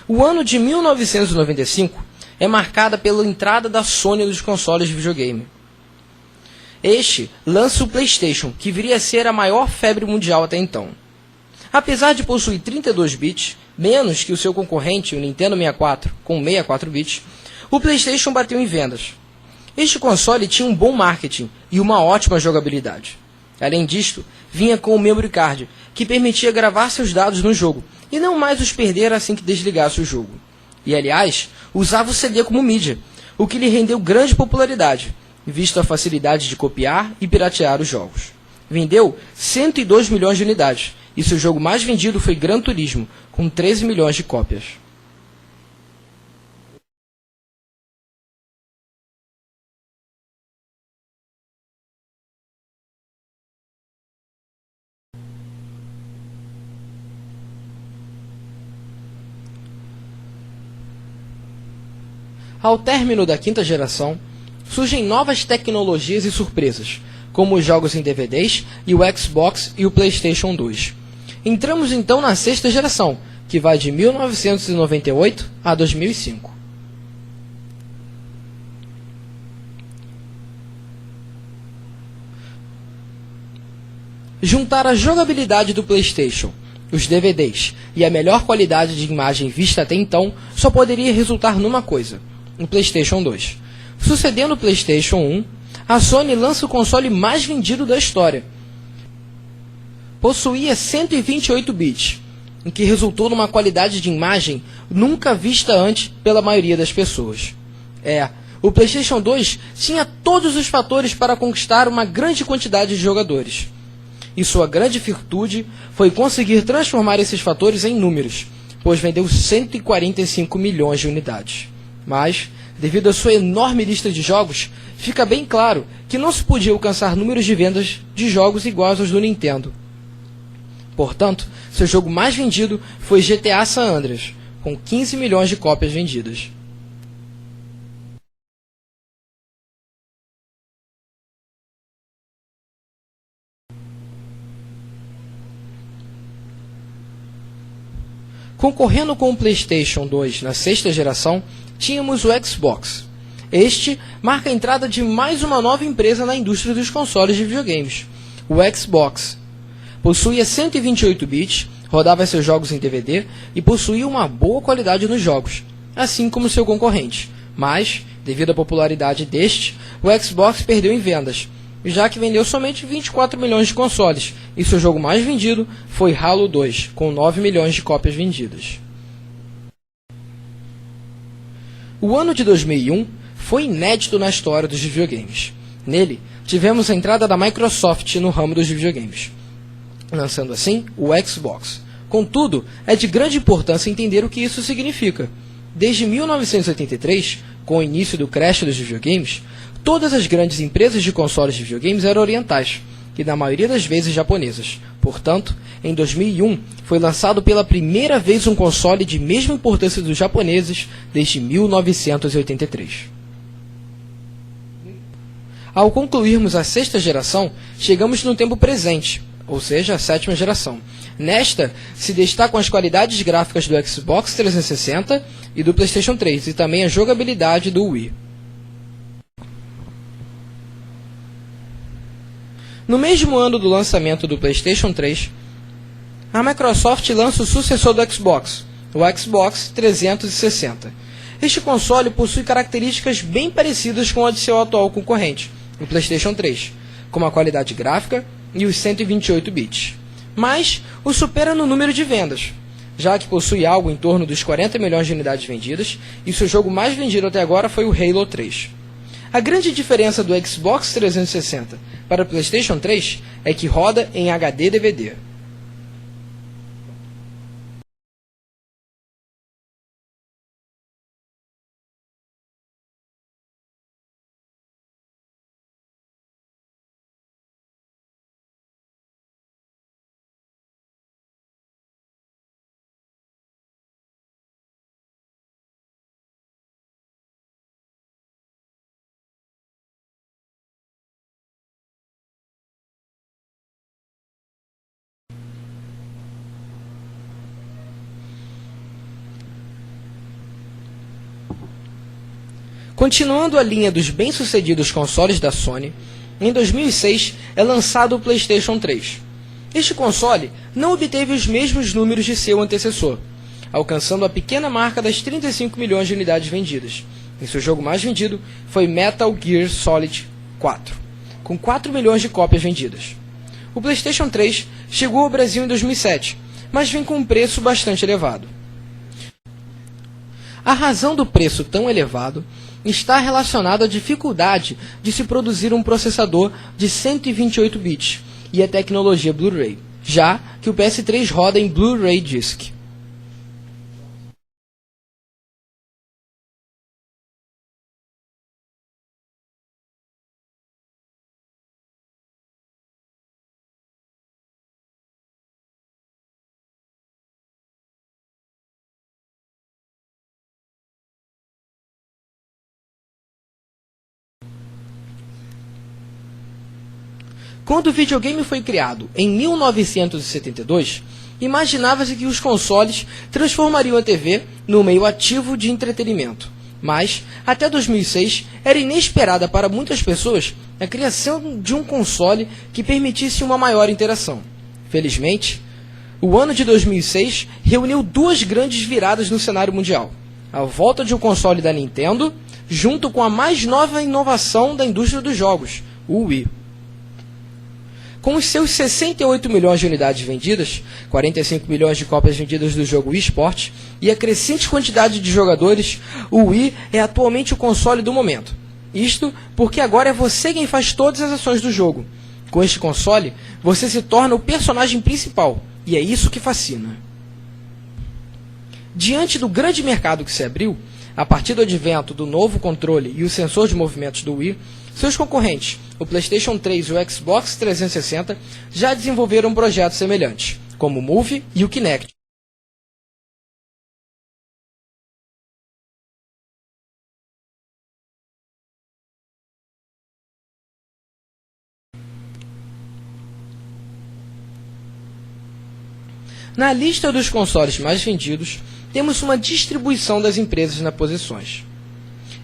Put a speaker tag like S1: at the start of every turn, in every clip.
S1: O ano de 1995 é marcada pela entrada da Sony nos consoles de videogame. Este lança o PlayStation, que viria a ser a maior febre mundial até então. Apesar de possuir 32 bits, menos que o seu concorrente, o Nintendo 64, com 64 bits, o PlayStation bateu em vendas. Este console tinha um bom marketing e uma ótima jogabilidade. Além disto, vinha com o Memory Card, que permitia gravar seus dados no jogo, e não mais os perder assim que desligasse o jogo. E aliás, usava o CD como mídia, o que lhe rendeu grande popularidade, visto a facilidade de copiar e piratear os jogos. Vendeu 102 milhões de unidades, e seu jogo mais vendido foi Gran Turismo, com 13 milhões de cópias. Ao término da quinta geração, surgem novas tecnologias e surpresas, como os jogos em DVDs e o Xbox e o PlayStation 2. Entramos então na sexta geração, que vai de 1998 a 2005. Juntar a jogabilidade do PlayStation, os DVDs e a melhor qualidade de imagem vista até então só poderia resultar numa coisa: o PlayStation 2. Sucedendo o PlayStation 1, a Sony lança o console mais vendido da história. Possuía 128 bits, o que resultou numa qualidade de imagem nunca vista antes pela maioria das pessoas. O PlayStation 2 tinha todos os fatores para conquistar uma grande quantidade de jogadores. E sua grande virtude foi conseguir transformar esses fatores em números, pois vendeu 145 milhões de unidades. Mas, devido à sua enorme lista de jogos, fica bem claro que não se podia alcançar números de vendas de jogos iguais aos do Nintendo. Portanto, seu jogo mais vendido foi GTA San Andreas, com 15 milhões de cópias vendidas. Concorrendo com o PlayStation 2 na sexta geração, tínhamos o Xbox. Este marca a entrada de mais uma nova empresa na indústria dos consoles de videogames, o Xbox. Possuía 128 bits, rodava seus jogos em DVD e possuía uma boa qualidade nos jogos, assim como seu concorrente. Mas, devido à popularidade deste, o Xbox perdeu em vendas, já que vendeu somente 24 milhões de consoles, e seu jogo mais vendido foi Halo 2, com 9 milhões de cópias vendidas. O ano de 2001 foi inédito na história dos videogames. Nele, tivemos a entrada da Microsoft no ramo dos videogames, lançando assim o Xbox. Contudo, é de grande importância entender o que isso significa. Desde 1983, com o início do crash dos videogames, todas as grandes empresas de consoles de videogames eram orientais, e na maioria das vezes japonesas. Portanto, em 2001, foi lançado pela primeira vez um console de mesma importância dos japoneses desde 1983. Ao concluirmos a sexta geração, chegamos no tempo presente, ou seja, a sétima geração. Nesta, se destacam as qualidades gráficas do Xbox 360 e do PlayStation 3, e também a jogabilidade do Wii. No mesmo ano do lançamento do PlayStation 3, a Microsoft lança o sucessor do Xbox, o Xbox 360. Este console possui características bem parecidas com a de seu atual concorrente, o PlayStation 3, como a qualidade gráfica e os 128 bits. Mas o supera no número de vendas, já que possui algo em torno dos 40 milhões de unidades vendidas, e seu jogo mais vendido até agora foi o Halo 3. A grande diferença do Xbox 360 para o PlayStation 3 é que roda em HD DVD. Continuando a linha dos bem-sucedidos consoles da Sony, em 2006 é lançado o PlayStation 3. Este console não obteve os mesmos números de seu antecessor, alcançando a pequena marca das 35 milhões de unidades vendidas. E seu jogo mais vendido foi Metal Gear Solid 4, com 4 milhões de cópias vendidas. O PlayStation 3 chegou ao Brasil em 2007, mas vem com um preço bastante elevado. A razão do preço tão elevado está relacionada à dificuldade de se produzir um processador de 128 bits e a tecnologia Blu-ray, já que o PS3 roda em Blu-ray Disc. Quando o videogame foi criado em 1972, imaginava-se que os consoles transformariam a TV no meio ativo de entretenimento. Mas, até 2006, era inesperada para muitas pessoas a criação de um console que permitisse uma maior interação. Felizmente, o ano de 2006 reuniu duas grandes viradas no cenário mundial: a volta de um console da Nintendo, junto com a mais nova inovação da indústria dos jogos, o Wii. Com os seus 68 milhões de unidades vendidas, 45 milhões de cópias vendidas do jogo Wii Sport e a crescente quantidade de jogadores, o Wii é atualmente o console do momento. Isto porque agora é você quem faz todas as ações do jogo. Com este console, você se torna o personagem principal, e é isso que fascina. Diante do grande mercado que se abriu, a partir do advento do novo controle e o sensor de movimentos do Wii, seus concorrentes, o PlayStation 3 e o Xbox 360, já desenvolveram projetos semelhantes, como o Move e o Kinect. Na lista dos consoles mais vendidos, temos uma distribuição das empresas nas posições.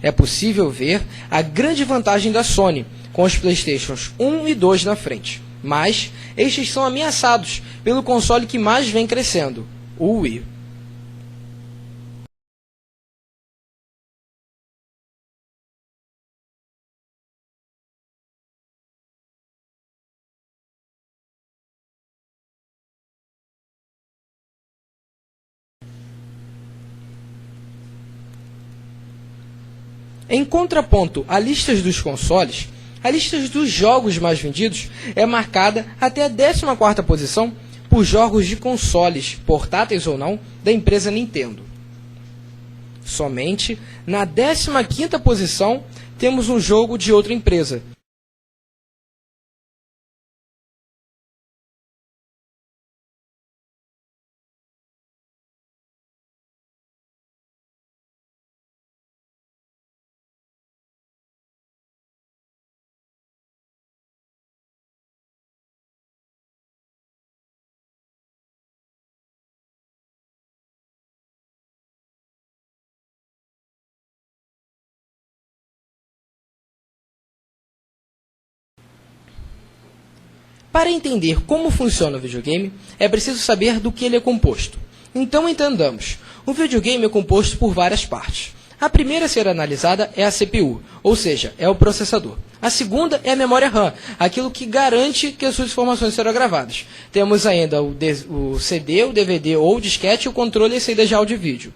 S1: É possível ver a grande vantagem da Sony, com os PlayStations 1 e 2 na frente. Mas estes são ameaçados pelo console que mais vem crescendo, o Wii. Em contraponto a listas dos consoles, a lista dos jogos mais vendidos é marcada até a 14ª posição por jogos de consoles, portáteis ou não, da empresa Nintendo. Somente na 15ª posição temos um jogo de outra empresa. Para entender como funciona o videogame, é preciso saber do que ele é composto. Então entendamos, o videogame é composto por várias partes. A primeira a ser analisada é a CPU, ou seja, é o processador. A segunda é a memória RAM, aquilo que garante que as suas informações serão gravadas. Temos ainda o CD, o DVD ou o disquete e o controle e saída de áudio e vídeo.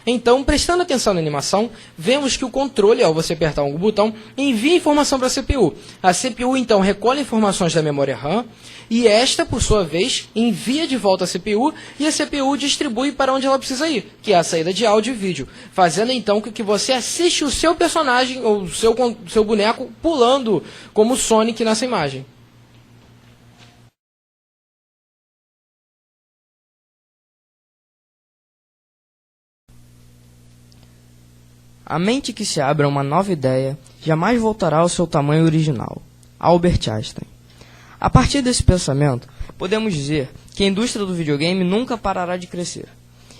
S1: Então, prestando atenção na animação, vemos que o controle, ao você apertar um botão, envia informação para a CPU. A CPU, então, recolhe informações da memória RAM e esta, por sua vez, envia de volta a CPU e a CPU distribui para onde ela precisa ir, que é a saída de áudio e vídeo, fazendo, então, com que você assiste o seu personagem ou o seu boneco pulando como Sonic nessa imagem.
S2: A mente que se abre a uma nova ideia jamais voltará ao seu tamanho original. Albert Einstein. A partir desse pensamento, podemos dizer que a indústria do videogame nunca parará de crescer.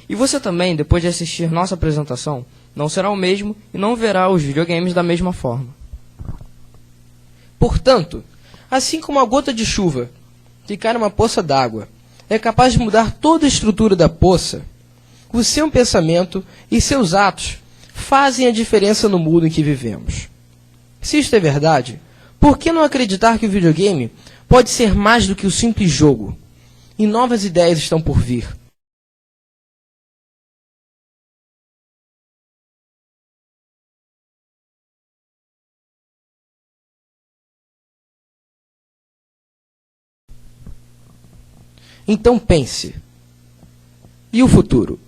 S2: E você também, depois de assistir nossa apresentação, não será o mesmo e não verá os videogames da mesma forma.
S1: Portanto, assim como a gota de chuva que cai numa poça d'água é capaz de mudar toda a estrutura da poça, o seu pensamento e seus atos fazem a diferença no mundo em que vivemos. Se isto é verdade, por que não acreditar que o videogame pode ser mais do que um simples jogo? E novas ideias estão por vir. Então pense. E o futuro?